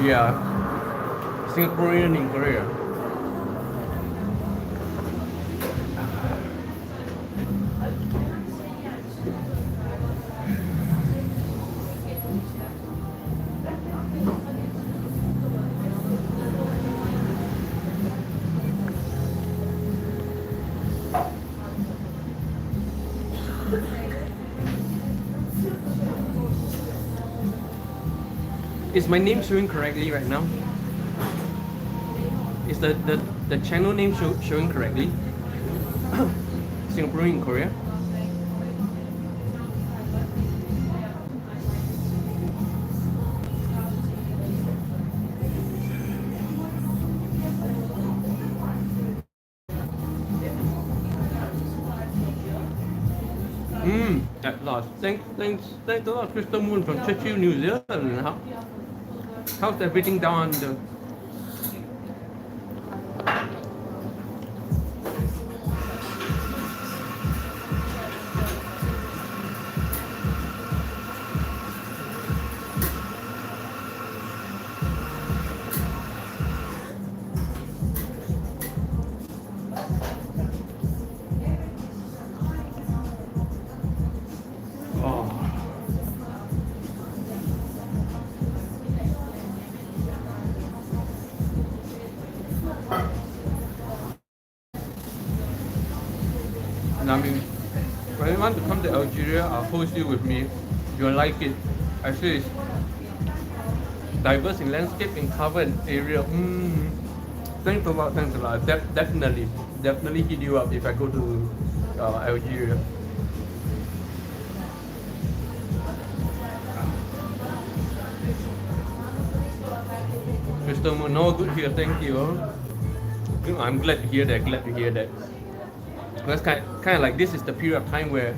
Yeah, Singaporean in Korea. Is my name showing correctly right now? Is the channel name showing correctly? Singaporean in Korea? At last. Thanks a lot, Crystal Moon from Churchill, New Zealand. How's everything down under? Oh. And I mean, when you want to come to Algeria, I'll host you with me. You'll like it. Actually, it's diverse in landscape, in cover and area. Thanks a lot, thanks a lot. Definitely hit you up if I go to Algeria. Crystal Moon, no good here, thank you. I'm glad to hear that. That's kind of like this is the period of time where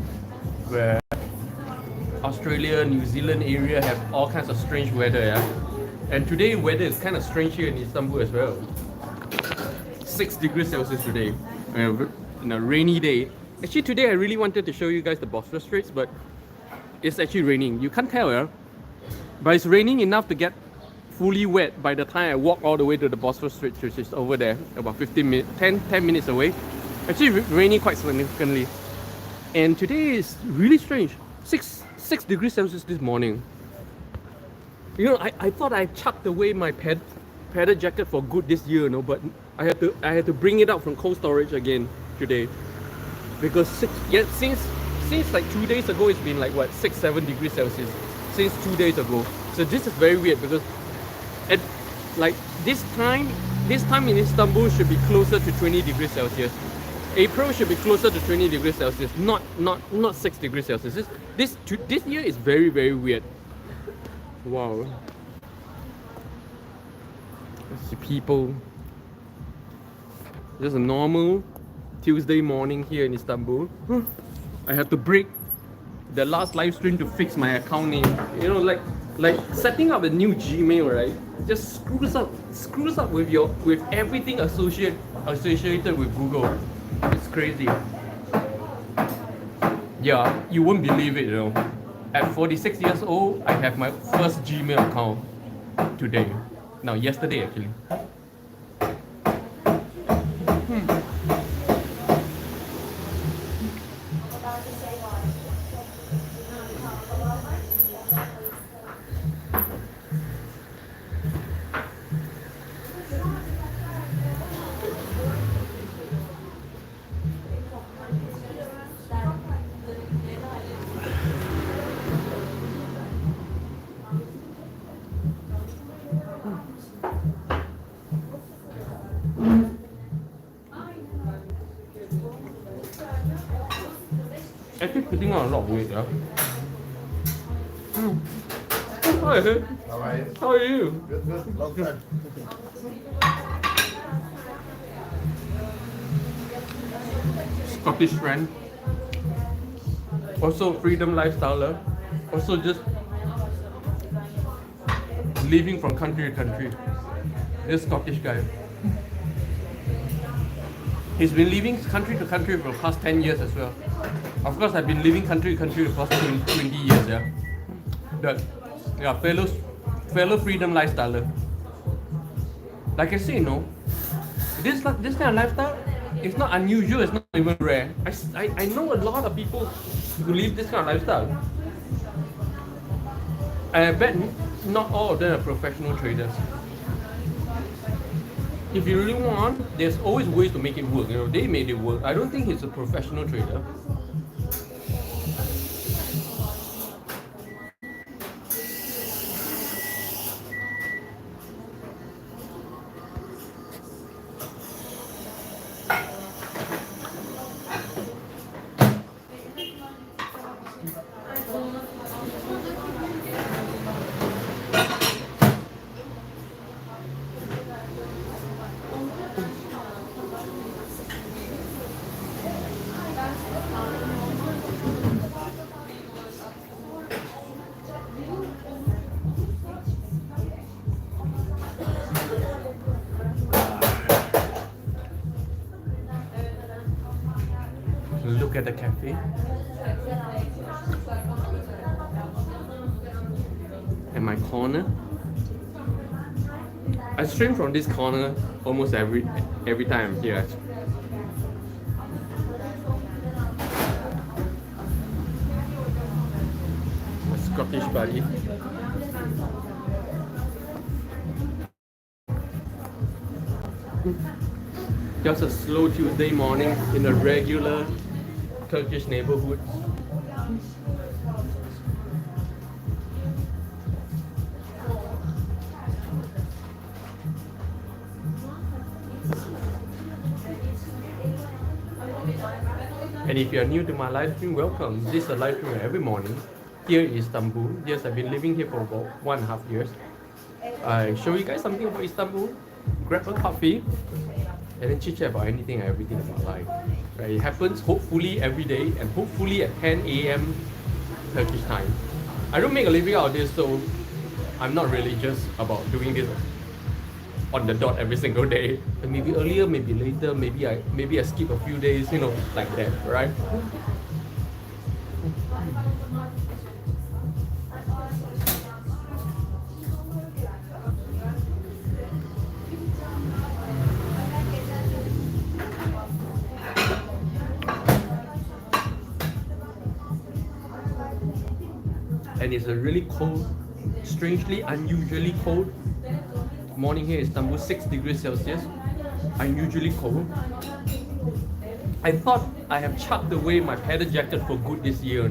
Australia, New Zealand area have all kinds of strange weather, yeah. And today weather is kind of strange here in Istanbul as well. 6 degrees Celsius today, in a rainy day. Actually today I really wanted to show you guys the Bosphorus Straits, but it's actually raining. You can't tell, yeah? But it's raining enough to get fully wet by the time I walk all the way to the Bosphorus Straits, which is over there, about 10 minutes away. Actually raining quite significantly. And today is really strange. 6 degrees Celsius this morning. You know, I thought I chucked away my padded jacket for good this year, you know, but I had to bring it out from cold storage again today. Because since like 2 days ago it's been like what, 6-7 degrees Celsius. Since 2 days ago. So this is very weird because at like this time in Istanbul should be closer to 20 degrees Celsius. April should be closer to 20 degrees Celsius, not 6 degrees Celsius. This year is very, very weird. Wow. Let's see people. Just a normal Tuesday morning here in Istanbul. I had to break the last live stream to fix my account name. You know, like setting up a new Gmail, right? Just screws up with everything associated with Google. It's crazy. Yeah, you won't believe it, you know. At 46 years old, I have my first Gmail account today. No, yesterday actually. Actually putting on a lot of weight, yeah. Hi. How are you? Good. Long time. Scottish friend. Also freedom lifestyle. Also just living from country to country. This Scottish guy. He's been living country to country for the past 10 years as well. Of course, I've been living country to country for the past 20 years, yeah. But, yeah, fellow freedom lifestyle. Like I say, this kind of lifestyle, it's not unusual, it's not even rare. I know a lot of people who live this kind of lifestyle. And I bet not all of them are professional traders. If you really want, there's always ways to make it work. They made it work. I don't think he's a professional trader. Look at the cafe. And my corner. I stream from this corner almost every time I'm here. My Scottish buddy. Just a slow Tuesday morning in a regular Turkish neighborhood. And if you are new to my live stream, welcome. This is a live stream every morning here in Istanbul. Yes, I've been living here for about 1.5 years. I show you guys something about Istanbul, grab a coffee, and then chit chat about anything and everything about life. Right? It happens hopefully every day and hopefully at 10 a.m. Turkish time. I don't make a living out of this, so I'm not religious about doing this on the dot every single day. And maybe earlier, maybe later, maybe I skip a few days, like that, right? And it's a really cold, strangely, unusually cold morning here in Istanbul, 6 degrees Celsius, unusually cold. I thought I have chucked away my padded jacket for good this year,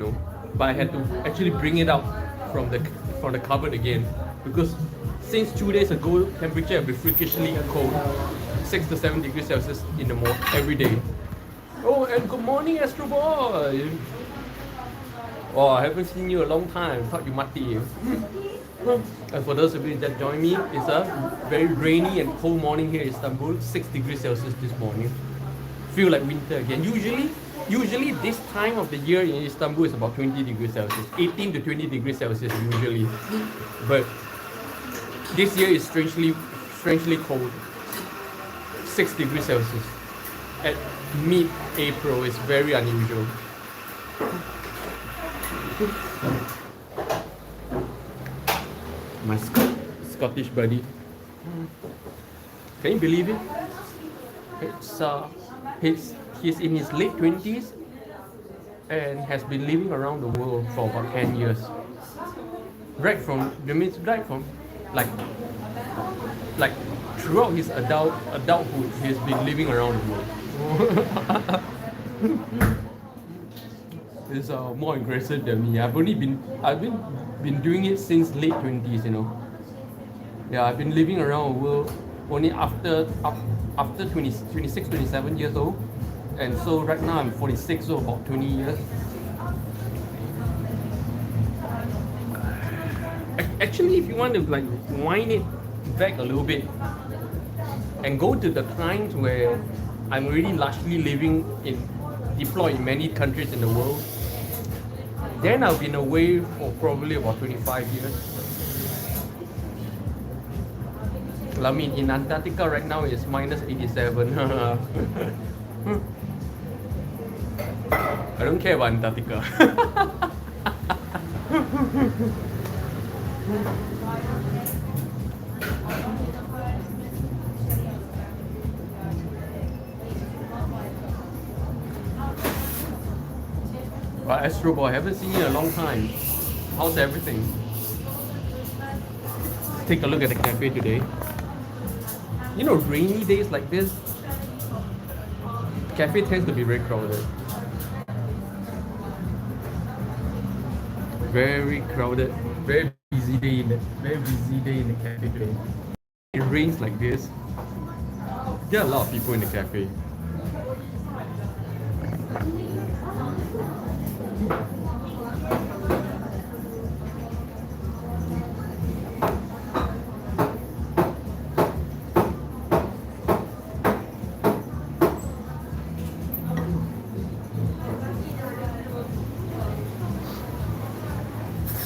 but I had to actually bring it out from the cupboard again, because since 2 days ago, temperature has been freakishly cold, 6 to 7 degrees Celsius in the morning every day. Oh, and good morning, Astro Boy. Oh, I haven't seen you a long time. Thought you mati. And for those of you that join me, it's a very rainy and cold morning here in Istanbul. 6 degrees Celsius this morning. Feel like winter again. Usually this time of the year in Istanbul is about 20 degrees Celsius, 18 to 20 degrees Celsius usually. But this year is strangely cold. 6 degrees Celsius at mid-April is very unusual. My Scottish buddy. Can you believe it? He's in his late 20s and has been living around the world for about 10 years. Right from like throughout his adulthood, he's been living around the world. He's more aggressive than me. I've been doing it since late 20s, Yeah, I've been living around the world only after 26, 27 years old. And so right now I'm 46, so about 20 years. Actually, if you want to wind it back a little bit and go to the times where I'm really largely deployed in many countries in the world, then I've been away for probably about 25 years. I mean, in Antarctica right now it's minus 87. I don't care about Antarctica. But Astro Boy, I haven't seen you in a long time. How's everything? Let's take a look at the cafe today. You know, rainy days like this, cafe tends to be very crowded. Very crowded, very busy day in the cafe today. It rains like this. There are a lot of people in the cafe.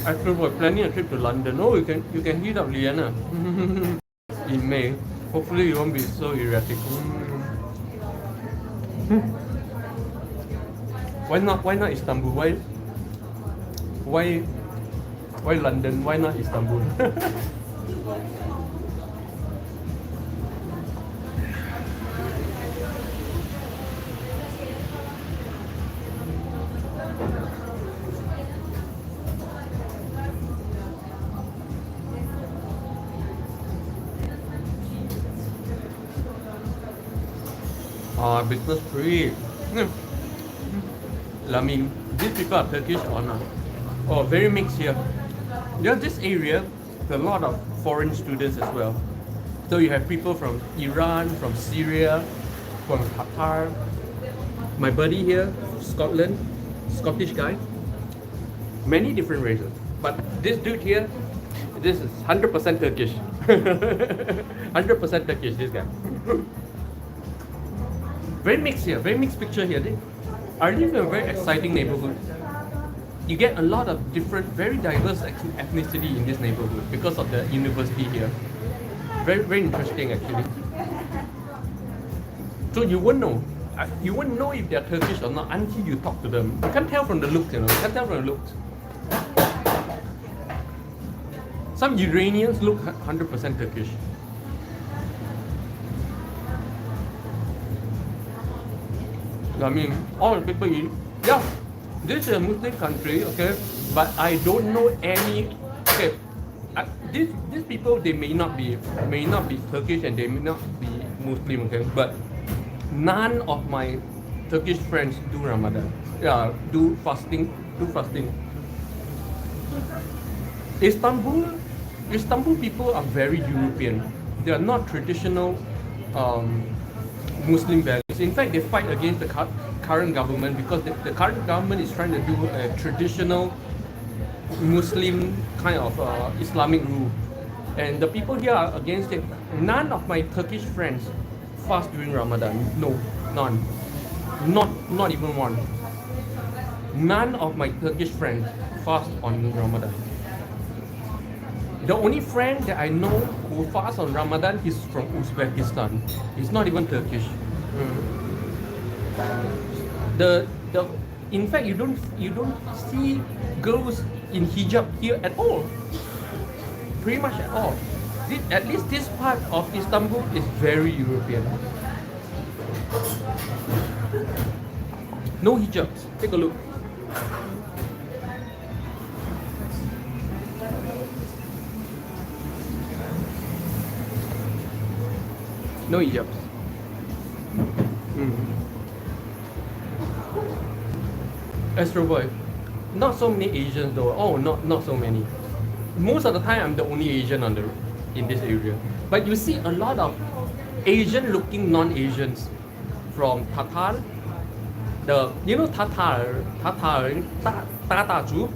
Actually, we're planning a trip to London. Oh, you can hit up Liana in May. Hopefully, you won't be so erratic. Why not Istanbul? Why London? Why not Istanbul? Business trip. I mean, these people are Turkish or not? Oh, very mixed here. There's this area, there's a lot of foreign students as well. So you have people from Iran, from Syria, from Qatar. My buddy here, Scotland, Scottish guy. Many different races. But this dude here, this is 100% Turkish. 100% Turkish, this guy. Very mixed here, very mixed picture here. I live in a very exciting neighborhood. You get a lot of different, very diverse ethnicity in this neighborhood because of the university here. Very, very interesting actually. So you won't know. You won't know if they're Turkish or not until you talk to them. You can't tell from the looks, you know. You can't tell from the looks. Some Iranians look 100% Turkish. I mean, all the people yeah, this is a Muslim country, okay, but I don't know any, okay, these people, they may not be Turkish and they may not be Muslim, okay, but none of my Turkish friends do Ramadan, do fasting. Istanbul people are very European. They are not traditional Muslim values. In fact, they fight against the current government because the current government is trying to do a traditional Muslim kind of Islamic rule. And the people here are against it. None of my Turkish friends fast during Ramadan. No, none. Not even one. None of my Turkish friends fast on Ramadan. The only friend that I know who fasts on Ramadan is from Uzbekistan. He's not even Turkish. In fact, you don't see girls in hijab here at all. Pretty much at all. At least this part of Istanbul is very European. No hijabs. Take a look. No hijabs. Astro Boy. Not so many Asians though. Oh, not so many. Most of the time, I'm the only Asian in this area. But you see a lot of Asian-looking non-Asians from Tatar. Tatar, Tataju.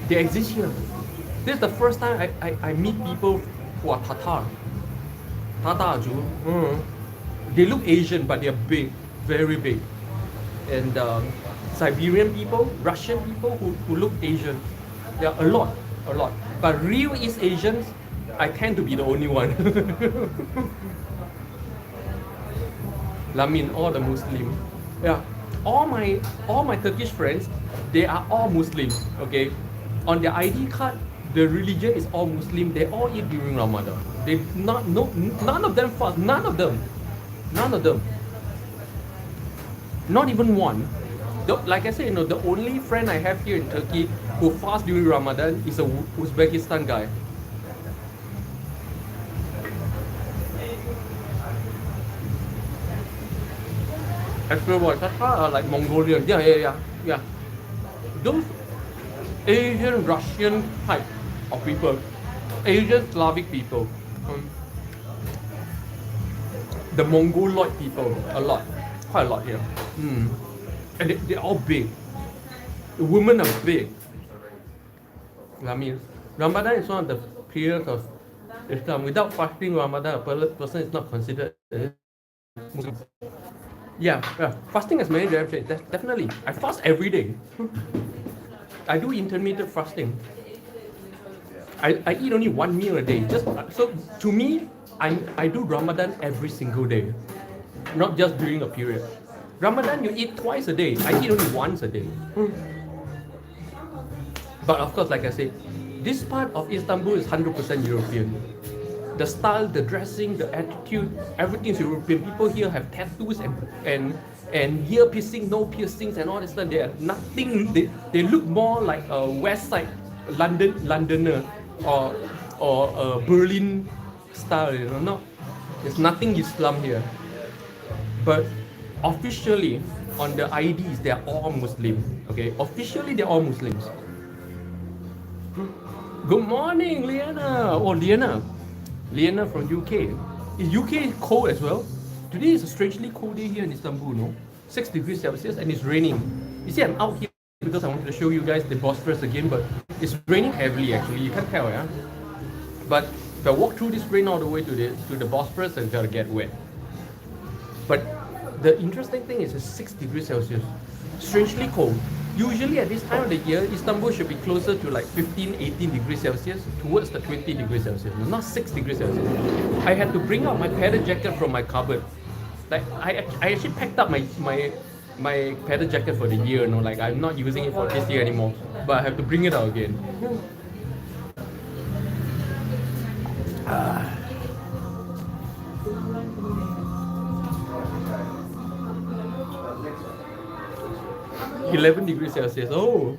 They exist here. This is the first time I meet people who are Tatar. Tataju. They look Asian, but they are big, very big. And Siberian people, Russian people who look Asian. There are a lot. But real East Asians, I tend to be the only one. I mean, all the Muslim. Yeah, all my Turkish friends, they are all Muslims. Okay, on their ID card, the religion is all Muslim. They all eat during Ramadan. None of them fast. None of them. Not even one. like I said, the only friend I have here in Turkey who fasts during Ramadan is a Uzbekistan guy. Extra what? Like Mongolian. Yeah. Those Asian, Russian type of people, Asian Slavic people, the Mongoloid people, quite a lot here. And they're all big. The women are big. I mean, Ramadan is one of the periods of Islam. Without fasting Ramadan, a person is not considered Muslim. Yeah. Fasting has many benefits. Definitely. I fast every day. I do intermittent fasting. I eat only one meal a day. So to me, I do Ramadan every single day, not just during a period. Ramadan you eat twice a day. I eat only once a day. But of course, like I said, this part of Istanbul is 100% European. The style, the dressing, the attitude, everything is European. People here have tattoos and ear piercing, no piercings, and all this stuff. They are nothing. They look more like a West Side Londoner or Berlin style. No, there's nothing Islam here. But officially, on the IDs, they are all Muslim. Okay, officially they're all Muslims. Good morning, Liana. Oh, Liana from UK. Is UK cold as well? Today is a strangely cold day here in Istanbul, no? 6 degrees Celsius and it's raining. You see, I'm out here because I wanted to show you guys the Bosphorus again, but it's raining heavily actually. You can't tell, yeah? But if I walk through this rain all the way to the Bosphorus, I'm gonna get wet. But the interesting thing is it's 6 degrees Celsius. Strangely cold. Usually at this time of the year, Istanbul should be closer to like 15, 18 degrees Celsius towards the 20 degrees Celsius, not 6 degrees Celsius. I had to bring out my padded jacket from my cupboard. Like I actually packed up my padded jacket for the year, like I'm not using it for this year anymore, but I have to bring it out again. 11 degrees Celsius. Oh,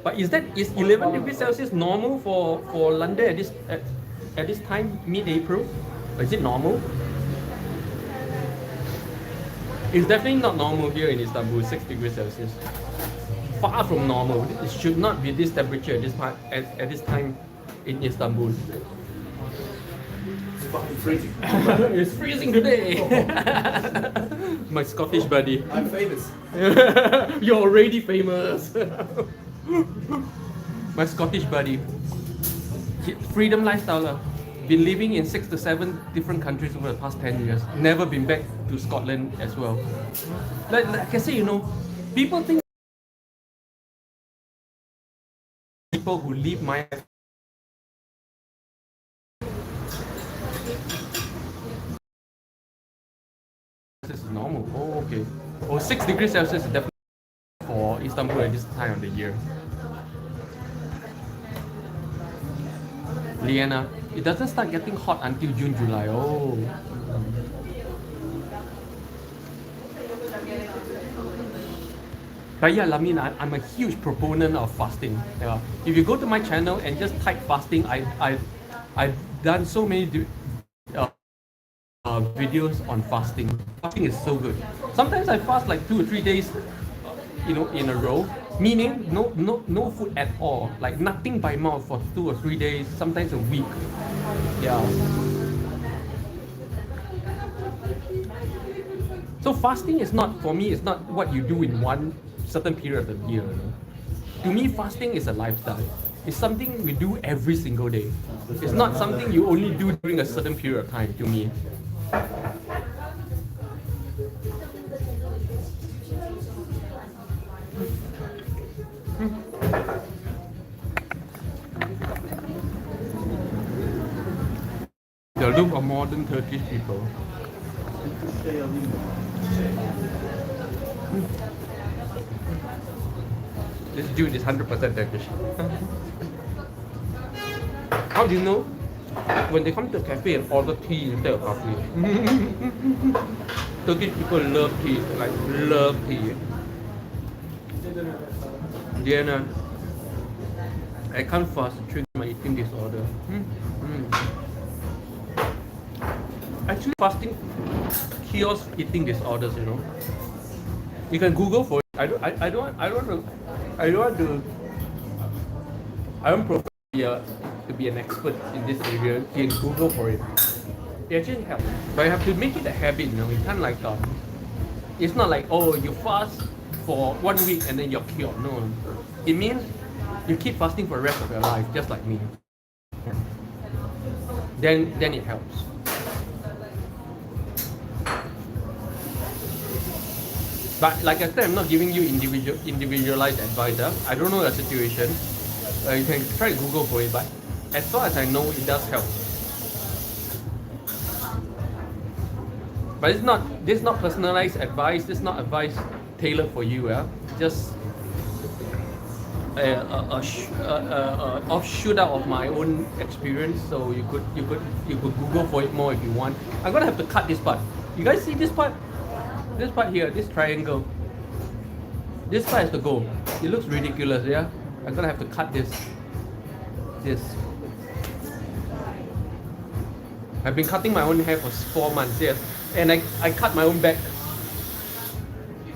but is 11 degrees Celsius normal for London at this time, mid-April? Is it normal? It's definitely not normal here in Istanbul. 6 degrees Celsius. Far from normal. It should not be this temperature at this time in Istanbul. It's fucking freezing. It's freezing today. My Scottish buddy. I'm famous. You're already famous. My Scottish buddy. Freedom lifestyle. Been living in 6 to 7 different countries over the past 10 years. Never been back to Scotland as well. Like I say, people think people who leave my this is normal. Oh, okay. 6 degrees Celsius is definitely for Istanbul at this time of the year. Liana, it doesn't start getting hot until June, July. Oh. But yeah, Lamin, I'm a huge proponent of fasting. Yeah. If you go to my channel and just type fasting, I've done so many videos on fasting. Fasting is so good. Sometimes I fast like 2 or 3 days, in a row. Meaning no food at all, like nothing by mouth for 2 or 3 days, sometimes a week. Yeah. So fasting is not, for me, it's not what you do in one certain period of the year. To me, fasting is a lifestyle. It's something we do every single day. It's not something you only do during a certain period of time, to me. The look of modern Turkish people. This dude is 100% Turkish. How do you know? When they come to a cafe and order tea instead of coffee. Turkish people love tea, like love tea. Diana, I can't fast, trigger my eating disorder. Actually, fasting cures eating disorders. You can Google for it. I don't profess to be an expert in this area. You can Google for it. It actually helps, but you have to make it a habit. You can't like it's not like, oh, you fast for 1 week and then you're cured. No, it means you keep fasting for the rest of your life, just like me. Then it helps. But like I said, I'm not giving you individualized advice. I don't know the situation. You can try to Google for it, but as far as I know, it does help. But this is not personalized advice. This is not advice tailored for you. Just offshoot out of my own experience. So you could Google for it more if you want. I'm gonna have to cut this part. You guys see this part? This part here, this triangle. This part has to go. It looks ridiculous, yeah? I'm gonna have to cut this. I've been cutting my own hair for 4 months, yes. And I cut my own back.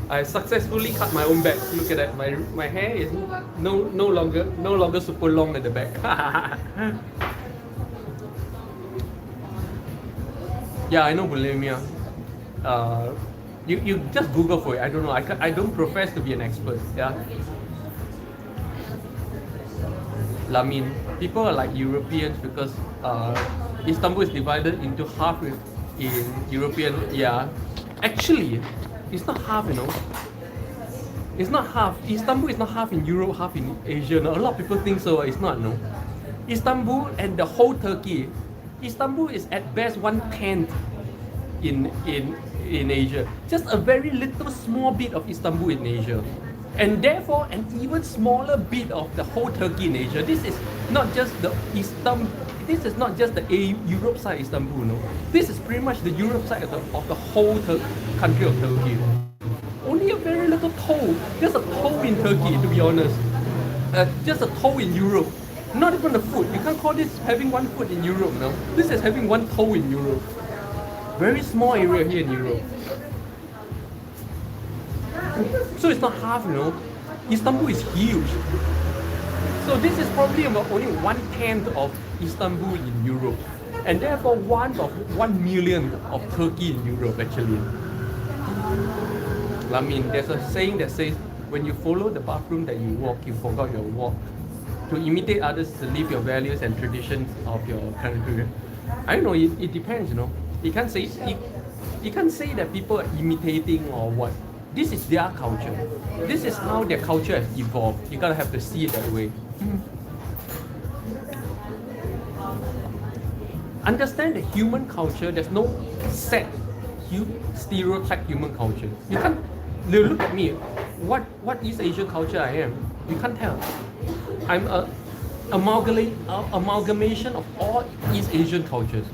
I successfully cut my own back. Look at that. My hair is no longer super long at the back. Yeah, I know bulimia. You just Google for it. I don't know. I don't profess to be an expert. Yeah. I mean, people are like Europeans because Istanbul is divided into half in European. Yeah. Actually, it's not half. It's not half. Istanbul is not half in Europe, half in Asia. No? A lot of people think so. It's not. No. Istanbul and the whole Turkey. Istanbul is at best 1/10 in Asia. Just a very little small bit of Istanbul in Asia. And therefore an even smaller bit of the whole Turkey in Asia. This is not just the Europe side of Istanbul, no. This is pretty much the Europe side of the whole country of Turkey. Only a very little toe, just a toe in Turkey, to be honest. Just a toe in Europe. Not even a foot. You can't call this having one foot in Europe, no. This is having one toe in Europe. Very small area here in Europe. So it's not half, Istanbul is huge. So this is probably about only 1/10 of Istanbul in Europe. And therefore 1/1,000,000 of Turkey in Europe actually. I mean, there's a saying that says, when you follow the bathroom that you walk, you forgot your walk. To imitate others, to live your values and traditions of your country. I don't know, it depends, You can't say that people are imitating or what. This is their culture. This is how their culture has evolved. You gotta have to see it that way. Understand the human culture. There's no set stereotype human culture. You can't look at me. What East Asian culture I am? You can't tell. I'm a amalgamation of all East Asian cultures.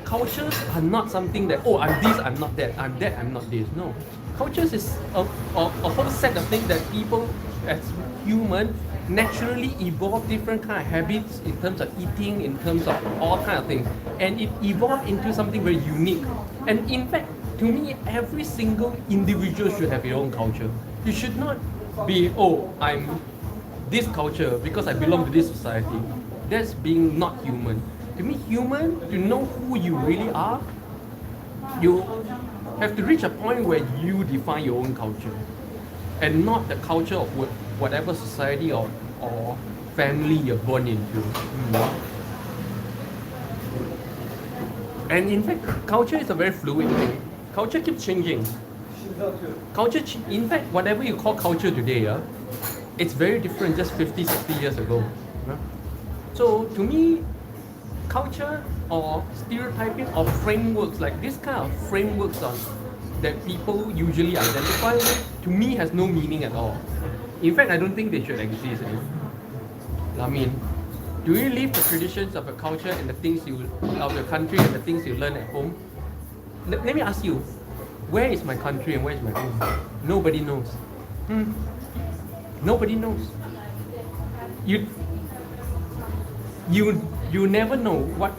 Cultures are not something that, I'm this, I'm not that, I'm that, I'm not this. No. Cultures is a whole set of things that people as human naturally evolve different kind of habits in terms of eating, in terms of all kind of things. And it evolved into something very unique. And in fact, to me, every single individual should have their own culture. You should not be, I'm this culture because I belong to this society. That's being not human. To me, human, to know who you really are, you have to reach a point where you define your own culture and not the culture of whatever society or family you're born into. And in fact, culture is a very fluid thing. Culture keeps changing. In fact, whatever you call culture today, it's very different just 50, 60 years ago. So to me, culture or stereotyping or frameworks like this kind of frameworks that people usually identify with, to me has no meaning at all. In fact, I don't think they should exist. I mean, do you live the traditions of a culture and the things of your country and the things you learn at home? Let me ask you, where is my country and where is my home? Nobody knows. Nobody knows. You you never know what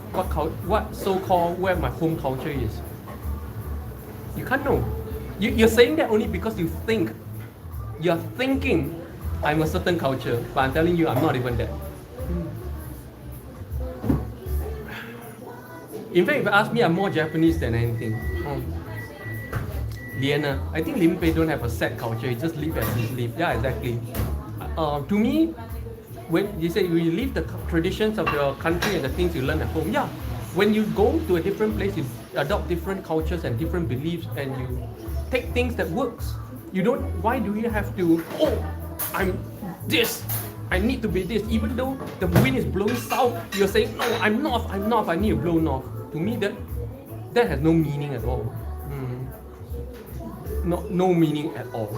so-called where my home culture is. You can't know. You're saying that only because you think. You're thinking I'm a certain culture, but I'm telling you I'm not even that. In fact, if you ask me, I'm more Japanese than anything. Liana, I think Limpeh don't have a set culture. You just live as you live. Yeah, exactly. To me, when you say you live the traditions of your country and the things you learn at home, yeah. When you go to a different place, you adopt different cultures and different beliefs, and you take things that works. You don't. Why do you have to? Oh, I'm this. I need to be this. Even though the wind is blowing south, you're saying no. I'm north. I'm north. I need to blow north. To me, that has no meaning at all. No meaning at all.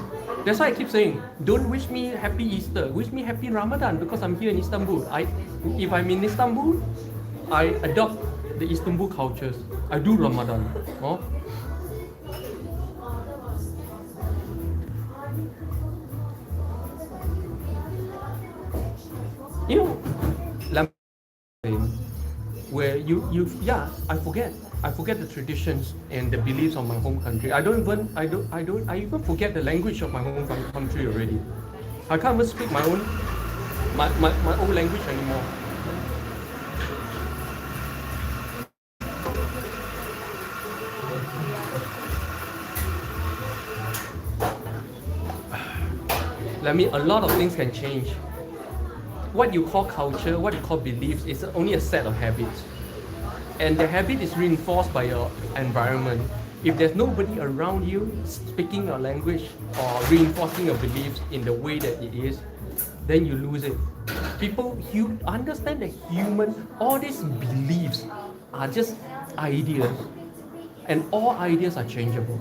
That's why I keep saying, don't wish me happy Easter. Wish me happy Ramadan because I'm here in Istanbul. If I'm in Istanbul, I adopt the Istanbul cultures. I do Ramadan. Oh. You know, where I forget the traditions and the beliefs of my home country. I even forget the language of my home country already. I can't even speak my own language anymore. A lot of things can change. What you call culture, what you call beliefs, is only a set of habits. And the habit is reinforced by your environment. If there's nobody around you speaking your language or reinforcing your beliefs in the way that it is, then you lose it. You understand that all these beliefs are just ideas, and all ideas are changeable.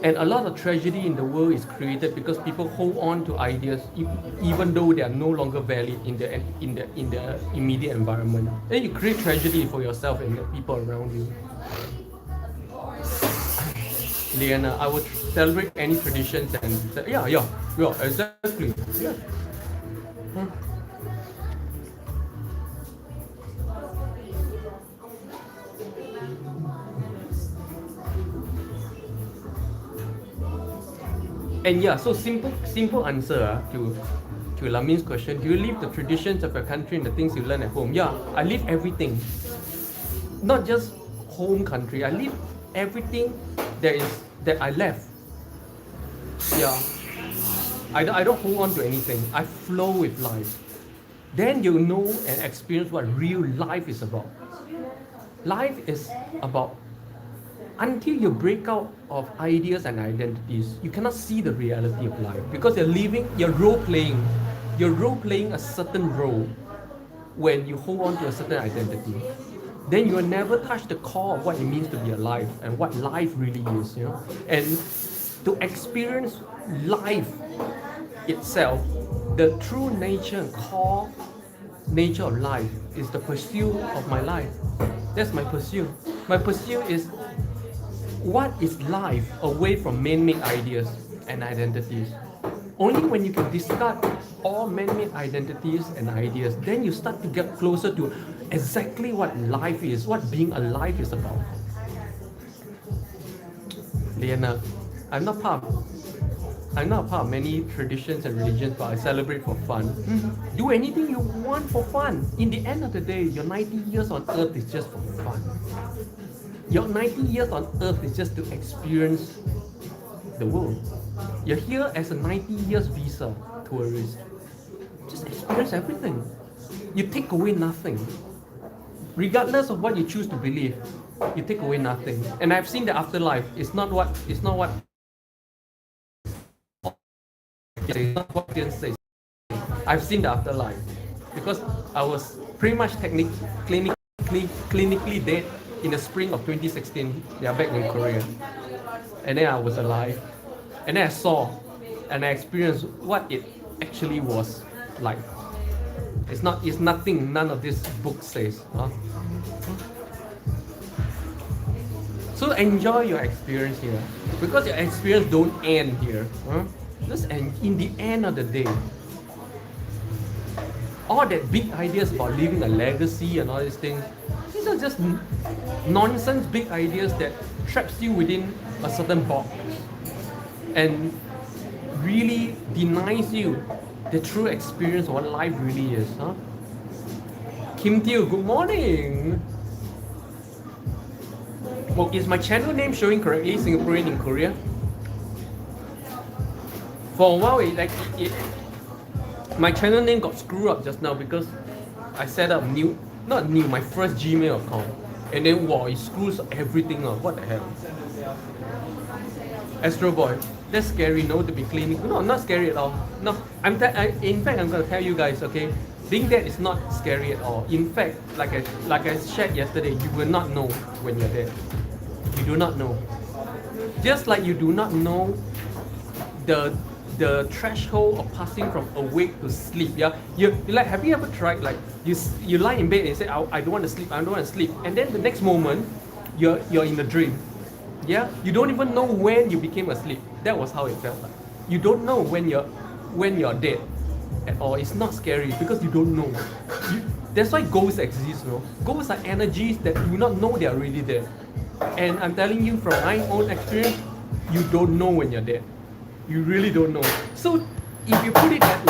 And a lot of tragedy in the world is created because people hold on to ideas even though they are no longer valid in the immediate environment. Then you create tragedy for yourself and the people around you. Liana, I would celebrate any traditions and yeah, exactly. Yeah. And yeah, so simple answer to Lamin's question. Do you live the traditions of your country and the things you learn at home? Yeah, I live everything. Not just home country. I live everything that I left. Yeah. I don't hold on to anything. I flow with life. Then you know and experience what real life is about. Life is about, until you break out of ideas and identities, you cannot see the reality of life because you're role-playing a certain role when you hold on to a certain identity. Then you will never touch the core of what it means to be alive and what life really is, you know. And to experience life itself, the true nature and core nature of life is the pursuit of my life. That's my pursuit. My pursuit is, what is life away from man-made ideas and identities? Only when you can discard all man-made identities and ideas, then you start to get closer to exactly what life is, what being alive is about. Liana, I'm not part of many traditions and religions, but I celebrate for fun. Do anything you want for fun. In the end of the day, your 90 years on earth is just for fun. Your 90 years on earth is just to experience the world. You're here as a 90 years visa tourist. Just experience everything. You take away nothing. Regardless of what you choose to believe, you take away nothing. And I've seen the afterlife. It's not what I've seen the afterlife because I was pretty much clinically dead in the spring of 2016. They are back in Korea, and then I was alive, and then I saw and I experienced what it actually was like. It's nothing. None of this book says. So enjoy your experience here, because your experience don't end here. And in the end of the day, all that big ideas about leaving a legacy and all these things, these are just nonsense big ideas that traps you within a certain box and really denies you the true experience of what life really is. Huh? Kim Teo, good morning. Well, is my channel name showing correctly? Singaporean in Korea. For a while, my channel name got screwed up just now because I set up my first Gmail account, and then wow, it screws everything up. What the hell? Astro Boy, that's scary. No, to be cleaning. No, not scary at all. No, in fact, I'm gonna tell you guys. Okay, being dead is not scary at all. In fact, like I shared yesterday, you will not know when you're dead. You do not know. Just like you do not know the threshold of passing from awake to sleep. Yeah, you like, have you ever tried, like, you lie in bed and you say, I don't want to sleep, I don't want to sleep, and then the next moment you're in the dream. Yeah, you don't even know when you became asleep. That was how it felt like. You don't know when you're dead at all. It's not scary because you don't know. That's why ghosts exist. You know, ghosts are energies that you do not know they are really there. And I'm telling you from my own experience, you don't know when you're dead. You really don't know. So if you put it that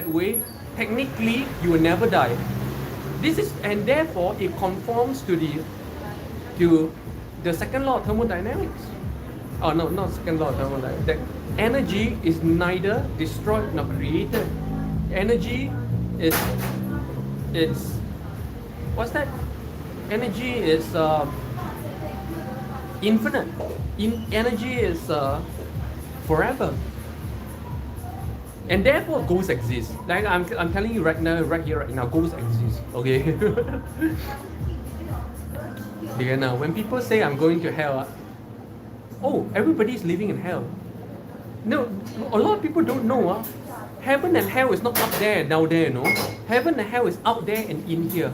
way, technically you will never die. And therefore it conforms to the second law of thermodynamics. Oh no, not second law of thermodynamics. That energy is neither destroyed nor created. Energy is what's that? Energy is infinite. Energy is forever, and therefore ghosts exist. Like I'm telling you right now, ghosts exist. Okay. Now, when people say I'm going to hell, oh, everybody's living in hell. No, a lot of people don't know. Heaven and hell is not up there and down there. No, heaven and hell is out there and in here.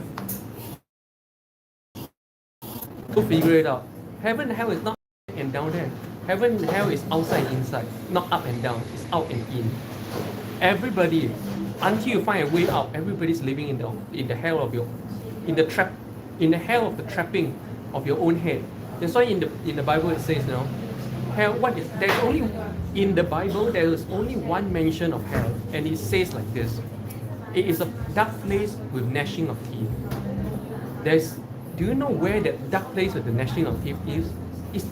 So figure it out. Heaven and hell is not up and down there. Heaven and hell is outside and inside, not up and down. It's out and in. Everybody, until you find a way out, everybody's living in the hell of in the hell of the trapping of your own head. That's why in the Bible it says, hell. In the Bible there is only one mention of hell, and it says like this: it is a dark place with gnashing of teeth. Do you know where that dark place with the gnashing of teeth is? It's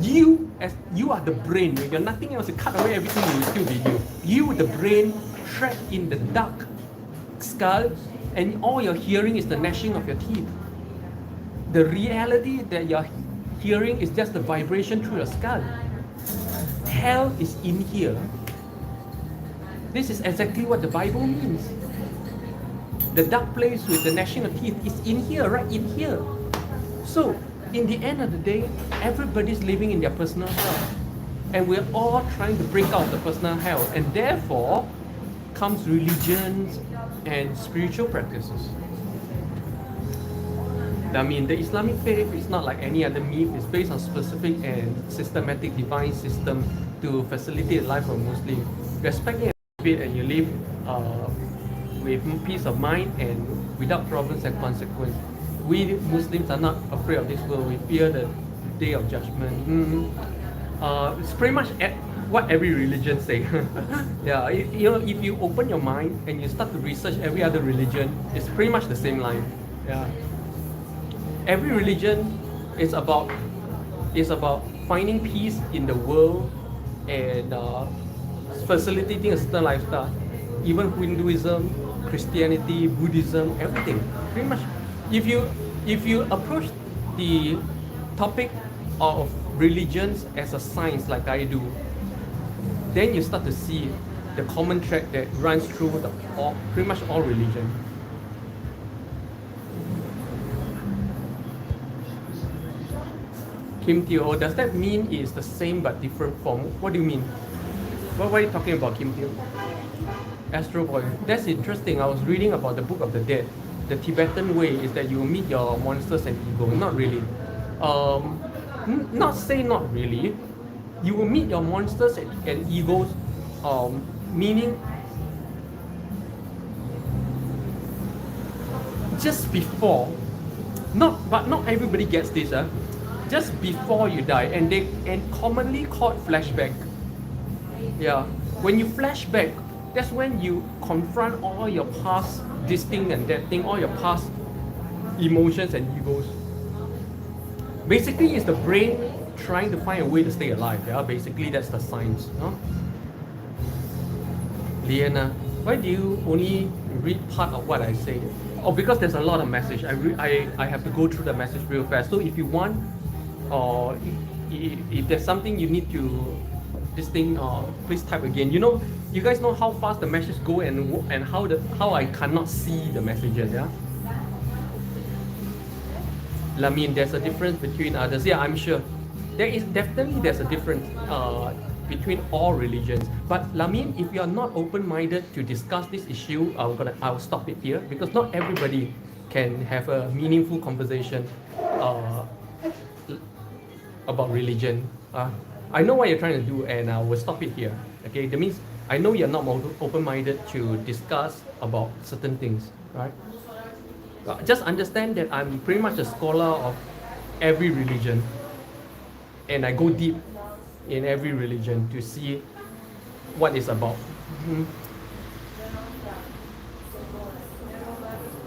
you, as you are the brain. When you're nothing else, you cut away everything, you will still be you. You, the brain, trapped in the dark skull, and all you're hearing is the gnashing of your teeth. The reality that you're hearing is just the vibration through your skull. Hell is in here. This is exactly what the Bible means. The dark place with the gnashing of teeth is in here, right in here. So, in the end of the day, everybody's living in their personal hell. And we're all trying to break out the personal hell. And therefore, comes religions and spiritual practices. I mean, the Islamic faith is not like any other myth. It's based on specific and systematic divine system to facilitate the life of Muslim. Respecting it, and you live with peace of mind and without problems and consequences. We Muslims are not afraid of this world. We fear the day of judgment. It's pretty much what every religion say. Yeah, if you open your mind and you start to research every other religion, it's pretty much the same line. Yeah. Every religion is about finding peace in the world and facilitating a certain lifestyle. Even Hinduism, Christianity, Buddhism, everything. Pretty much, if you approach the topic of religions as a science like I do, then you start to see the common thread that runs through pretty much all religion. Kim Teo, does that mean it's the same but different form? What do you mean? What are you talking about, Kim Teo? Astro Boy, that's interesting. I was reading about the Book of the Dead. The Tibetan way is that you meet your monsters and ego. Not really. Not really. You will meet your monsters and egos, meaning just before, but not everybody gets this, just before you die, and commonly called flashback. Yeah, when you flashback, that's when you confront all your past this thing and that thing, all your past emotions and egos. Basically, it's the brain trying to find a way to stay alive. Yeah, basically that's the science. Liana, why do you only read part of what I say? Oh, because there's a lot of message. I have to go through the message real fast. So if you want, or if there's something you need to this thing, please type again. You guys know how fast the message go and how I cannot see the messages. Yeah. Lamin, there's a difference between others. Yeah, I'm sure. There's a difference between all religions. But Lamin, if you are not open-minded to discuss this issue, I'll stop it here, because not everybody can have a meaningful conversation about religion. I know what you're trying to do, and I will stop it here. Okay, that means I know you're not open-minded to discuss about certain things, right? Just understand that I'm pretty much a scholar of every religion, and I go deep in every religion to see what it's about.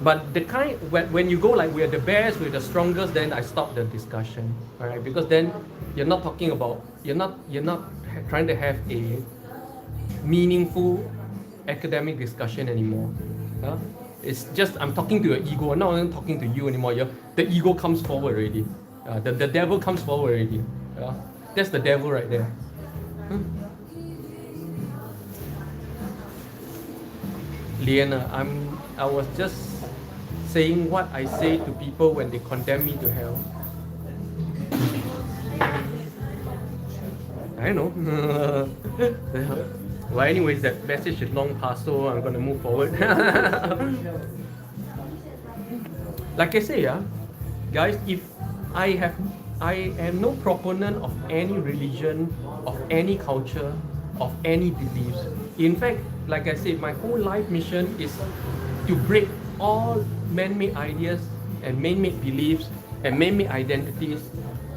But the kind when you go like we're the best, we're the strongest, then I stop the discussion, all right? Because then you're not talking about you're not trying to have a meaningful academic discussion anymore. It's just I'm talking to your ego. I'm not even talking to you anymore. The ego comes forward already. The devil comes forward already. That's the devil right there. Liana, I was just saying what I say to people when they condemn me to hell. I know. Well, anyways, that message is long past, so I'm gonna move forward. Like I say, guys, if I am no proponent of any religion, of any culture, of any beliefs. In fact, like I said, my whole life mission is to break all man-made ideas and man-made beliefs and man-made identities,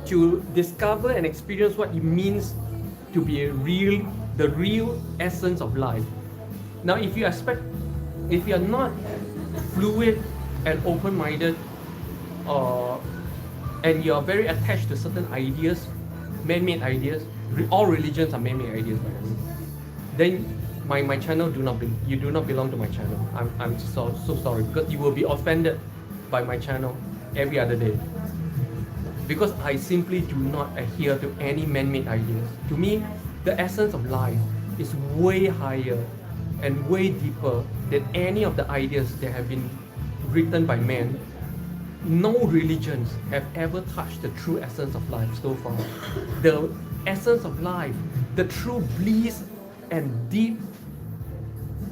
to discover and experience what it means to be the real essence of life. Now, if you are not fluid and open-minded, and you are very attached to certain ideas, man-made ideas, all religions are man-made ideas, by the way, then my channel you do not belong to my channel. I'm so sorry, because you will be offended by my channel every other day, because I simply do not adhere to any man-made ideas. To me, the essence of life is way higher and way deeper than any of the ideas that have been written by man. No religions have ever touched the true essence of life so far. The essence of life, the true bliss and deep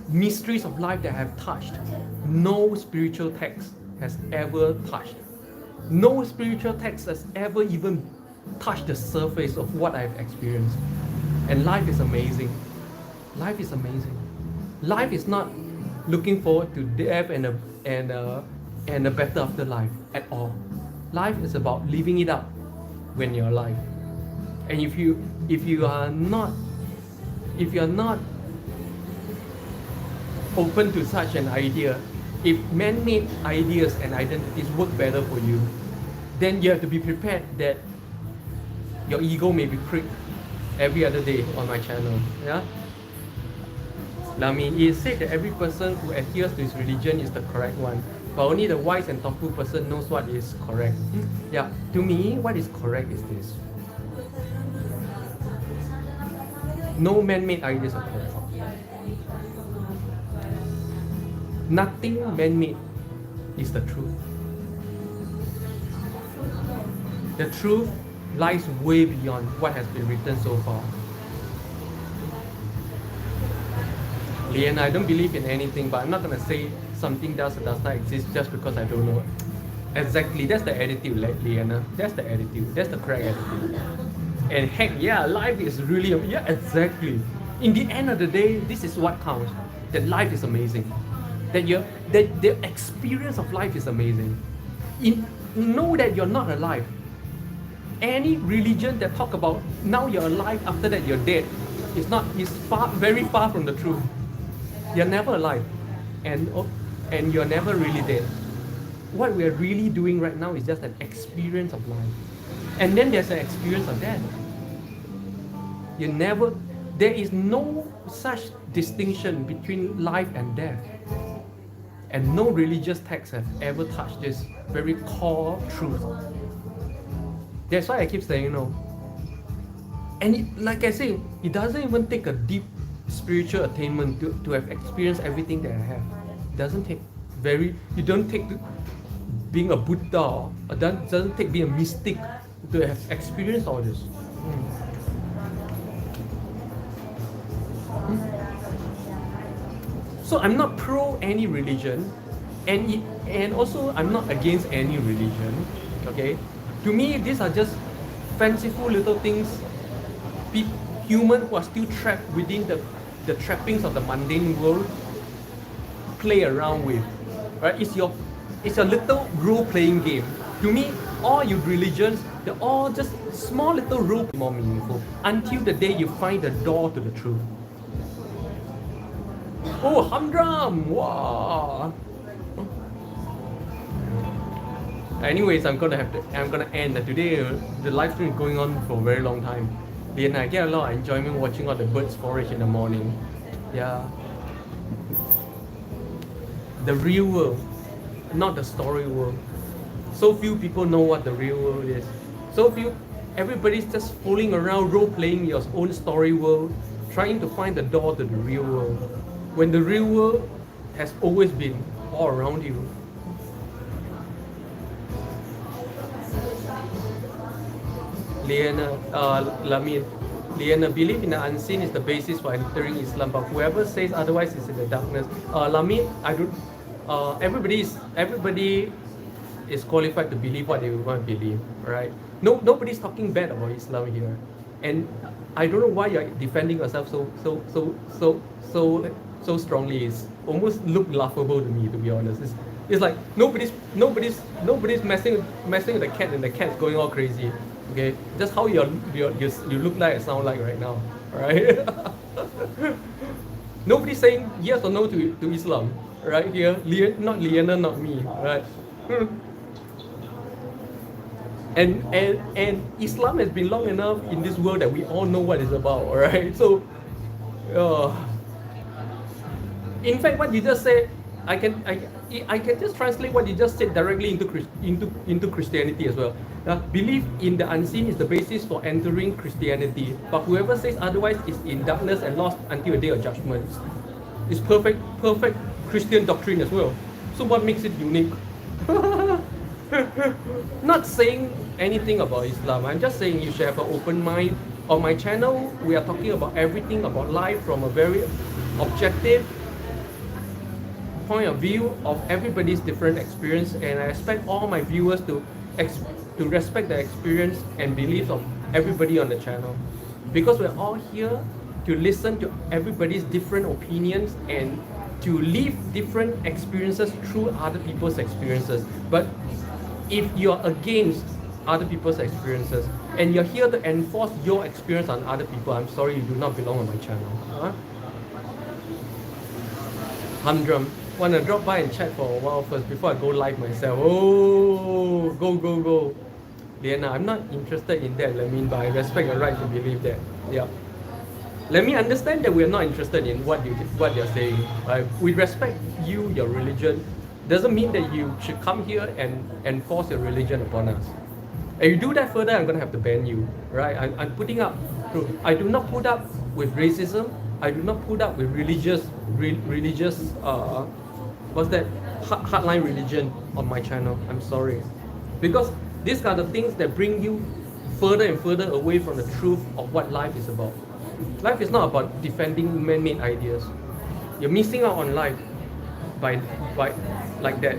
mysteries of life that I have touched, no spiritual text has ever touched. No spiritual text has ever even touched the surface of what I've experienced. And life is amazing. Life is amazing. Life is not looking forward to death and a better afterlife at all. Life is about living it up when you're alive. And if you are not open to such an idea, if man-made ideas and identities work better for you, then you have to be prepared that your ego may be pricked every other day on my channel. Yeah. I mean, it is said that every person who adheres to his religion is the correct one, but only the wise and thoughtful person knows what is correct. Yeah, to me, what is correct is this. No man-made ideas are correct. Nothing man-made is the truth. The truth lies way beyond what has been written so far. Liana, I don't believe in anything, but I'm not going to say something does or does not exist just because I don't know. Exactly, that's the attitude, Liana. That's the attitude. That's the correct attitude. And heck, yeah, life is really, yeah, exactly. In the end of the day, this is what counts. That life is amazing. That the experience of life is amazing. Know that you're not alive. Any religion that talk about now you're alive, after that you're dead, is very far from the truth. You're never alive, and you're never really dead. What we're really doing right now is just an experience of life, and then there's an experience of death. There is no such distinction between life and death, and no religious texts have ever touched this very core truth. That's why I keep saying no. And like I say, it doesn't even take a deep spiritual attainment to have experienced everything that I have. It doesn't take you don't take being a Buddha, or it doesn't take being a mystic to have experienced all this. So I'm not pro any religion, and also I'm not against any religion. Okay, to me these are just fanciful little things. Humans who are still trapped within the trappings of the mundane world play around with. Right? It's a little role-playing game. To me, all your religions, they're all just small little role more meaningful until the day you find the door to the truth. Oh, humdrum! Wow. Anyways, I'm gonna end. Today, the live stream is going on for a very long time. And I get a lot of enjoyment watching all the birds forage in the morning. Yeah. The real world, not the story world. So few people know what the real world is. So few, everybody's just fooling around, role-playing your own story world, trying to find the door to the real world, when the real world has always been all around you. Liana, belief in the unseen is the basis for entering Islam, but whoever says otherwise is in the darkness. Lamin, I don't. Everybody is qualified to believe what they want to believe, right? Nobody's talking bad about Islam here, and I don't know why you're defending yourself so strongly. It's almost look laughable to me, to be honest. It's like nobody's messing with the cat, and the cat's going all crazy. Okay, that's how you look like and sound like right now, right? Nobody's saying yes or no to Islam, right here. Not Liana, not me, right? And Islam has been long enough in this world that we all know what it's about, right? So, in fact, what you just said, I can just translate what you just said directly into Christianity as well. Belief in the unseen is the basis for entering Christianity, but whoever says otherwise is in darkness and lost until the day of judgment. It's perfect Christian doctrine as well. So what makes it unique? Not saying anything about Islam. I'm just saying you should have an open mind. On my channel, we are talking about everything about life from a very objective point of view of everybody's different experience, and I expect all my viewers to respect the experience and beliefs of everybody on the channel, because we're all here to listen to everybody's different opinions and to live different experiences through other people's experiences. But if you're against other people's experiences and you're here to enforce your experience on other people, I'm sorry, you do not belong on my channel. Humdrum, wanna drop by and chat for a while first before I go live myself. Oh, go. Liana, I'm not interested in that, but I respect your right to believe that. Yeah. Let me understand that we're not interested in what you're saying. We respect you, your religion. Doesn't mean that you should come here and force your religion upon us. If you do that further, I'm gonna have to ban you, right? I'm putting up. I do not put up with racism. I do not put up with religious what's that? Hardline religion on my channel. I'm sorry, because these are the things that bring you further and further away from the truth of what life is about. Life is not about defending man-made ideas. You're missing out on life by like that.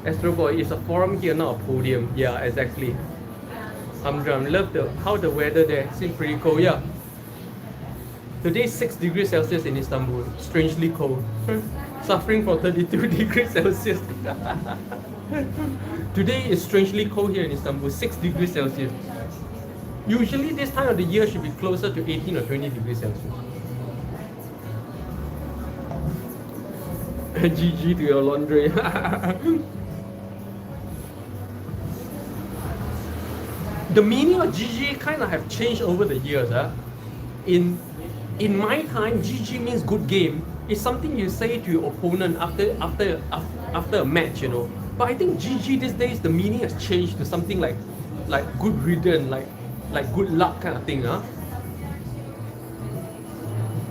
Astro Boy, it's a forum here, not a podium. Yeah, exactly. Hamdram, love how the weather there seems pretty cold. Yeah. Today 6 degrees Celsius in Istanbul. Strangely cold. Suffering for 32 degrees Celsius. Today is strangely cold here in Istanbul. 6 degrees Celsius. Usually this time of the year should be closer to 18 or 20 degrees Celsius. GG to your laundry. The meaning of GG kind of have changed over the years. In my time, GG means good game. It's something you say to your opponent after a match, you know. But I think GG these days, the meaning has changed to something like good riddance, like good luck kind of thing, huh?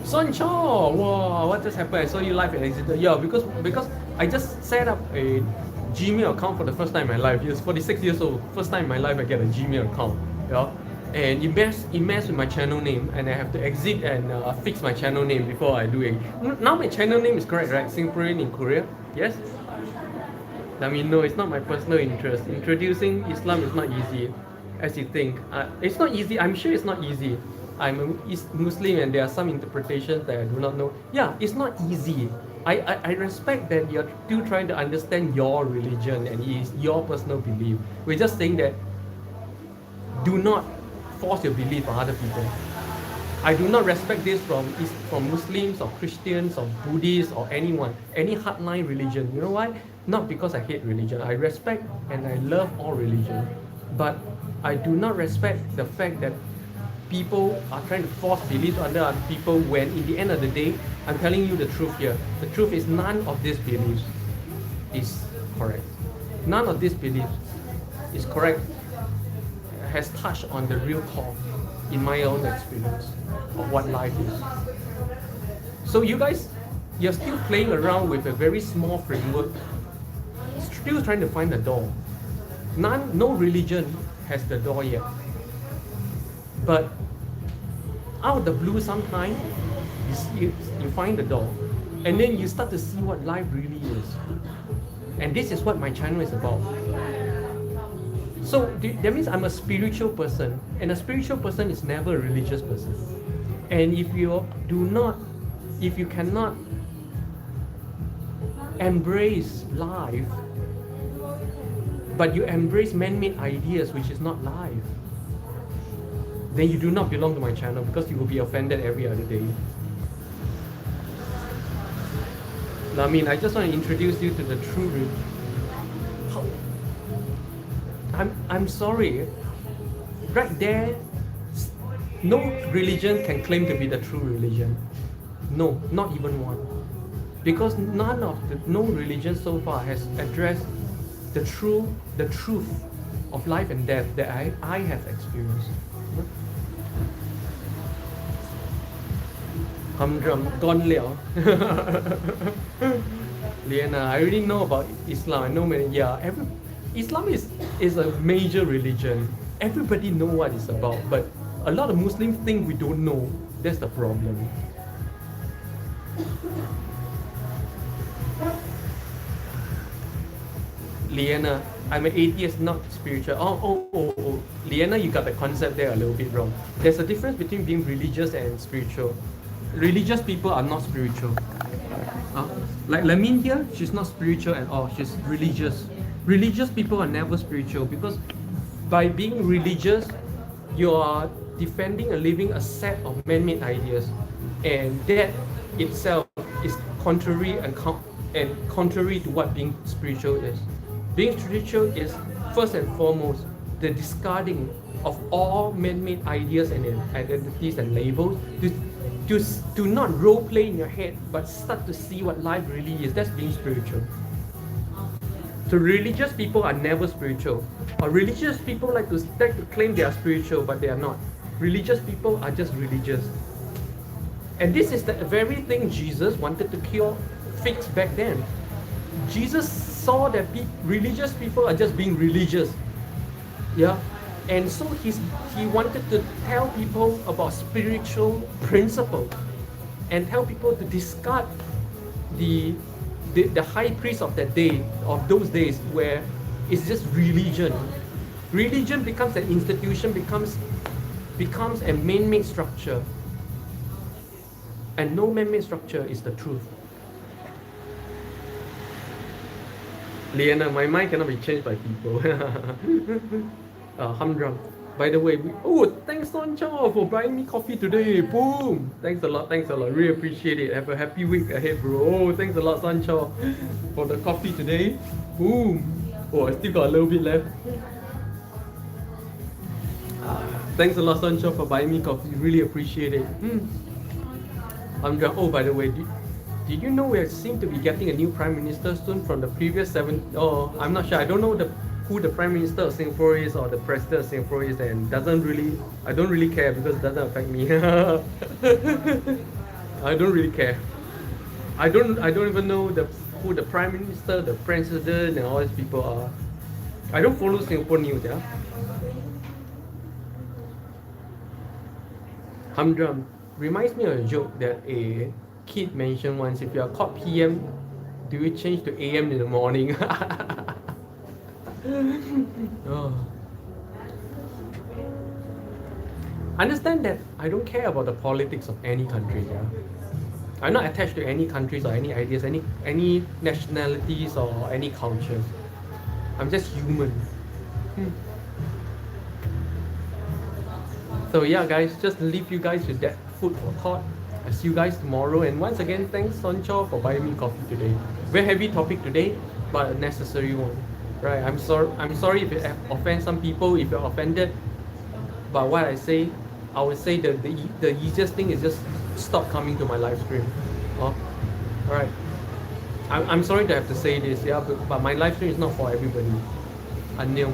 Son Cho, wow, what just happened? I saw you live at Exeter. Yeah, because I just set up a Gmail account for the first time in my life. It's 46 years old. First time in my life I get a Gmail account. Yeah. And it messed with my channel name, and I have to exit and fix my channel name before I do it. Now my channel name is correct, right? Singaporean in Korea. Yes? I mean, no, it's not my personal interest. Introducing Islam is not easy, as you think. It's not easy. I'm sure it's not easy. I'm a Muslim, and there are some interpretations that I do not know. Yeah, it's not easy. I respect that you're still trying to understand your religion and it is your personal belief. We're just saying that do not force your belief on other people. I do not respect this from Muslims or Christians or Buddhists or anyone, any hardline religion. You know why? Not because I hate religion. I respect and I love all religion. But I do not respect the fact that people are trying to force beliefs under other people when in the end of the day, I'm telling you the truth here. The truth is none of these beliefs is correct. None of these beliefs is correct, has touched on the real core in my own experience of what life is. So you guys, you're still playing around with a very small framework, still trying to find the door. No religion has the door yet. But out of the blue sometime, you find the door. And then you start to see what life really is. And this is what my channel is about. So that means I'm a spiritual person. And a spiritual person is never a religious person. And if you cannot embrace life, but you embrace man-made ideas, which is not life, then you do not belong to my channel, because you will be offended every other day. I mean, I just want to introduce you to the true I'm sorry. Right there, no religion can claim to be the true religion. No, not even one. Because no religion so far has addressed the truth of life and death that I have experienced. Humdrum, gone liao. Liana, I already know about Islam. I know many. Yeah, Islam is a major religion. Everybody know what it's about, but a lot of Muslims think we don't know. That's the problem. Liana, I'm an atheist, not spiritual. Oh. Liana, you got the concept there a little bit wrong. There's a difference between being religious and spiritual. Religious people are not spiritual. Like Lamin here, she's not spiritual at all. She's religious. Religious people are never spiritual, because by being religious, you are defending and living a set of man-made ideas, and that itself is contrary and contrary to what being spiritual is. Being spiritual is first and foremost the discarding of all man-made ideas and identities and labels, to not role play in your head, but start to see what life really is. That's being spiritual. So religious people are never spiritual. Or religious people like to claim they are spiritual, but they are not. Religious people are just religious. And this is the very thing Jesus wanted to fix back then. Jesus saw that religious people are just being religious. Yeah. And so he wanted to tell people about spiritual principles and tell people to discard the high priest of that day, of those days, where it's just religion. Religion becomes an institution, becomes a man-made structure. And no man-made structure is the truth. Liana, my mind cannot be changed by people. Humdrum. By the way, thanks Soncha for buying me coffee today. Boom! Thanks a lot, really appreciate it. Have a happy week ahead, bro. Oh, thanks a lot, Soncha, for the coffee today. Boom! Oh, I still got a little bit left. Thanks a lot, Soncha, for buying me coffee. Really appreciate it. Oh, by the way, did you know we seem to be getting a new Prime Minister soon from the previous 7? Oh, I'm not sure. I don't know who the Prime Minister of Singapore is or the President of Singapore is, and I don't really care because it doesn't affect me. I don't really care. I don't even know who the Prime Minister, the President, and all these people are. I don't follow Singapore news, yeah. Humdrum reminds me of a joke that a kid mentioned once. If you are caught PM, do you change to AM in the morning? Oh. Understand that I don't care about the politics of any country. Yeah, I'm not attached to any countries or any ideas, any nationalities or any cultures. I'm just human. So yeah, guys, just leave you guys with that food for thought. I'll see you guys tomorrow. And once again, thanks Soncho for buying me coffee today. Very heavy topic today, but a necessary one. Right? I'm sorry if it offends some people, if you're offended. But what I say, I would say that the easiest thing is just stop coming to my live stream. Oh, all right. I'm sorry to have to say this, yeah, but my live stream is not for everybody. Anil.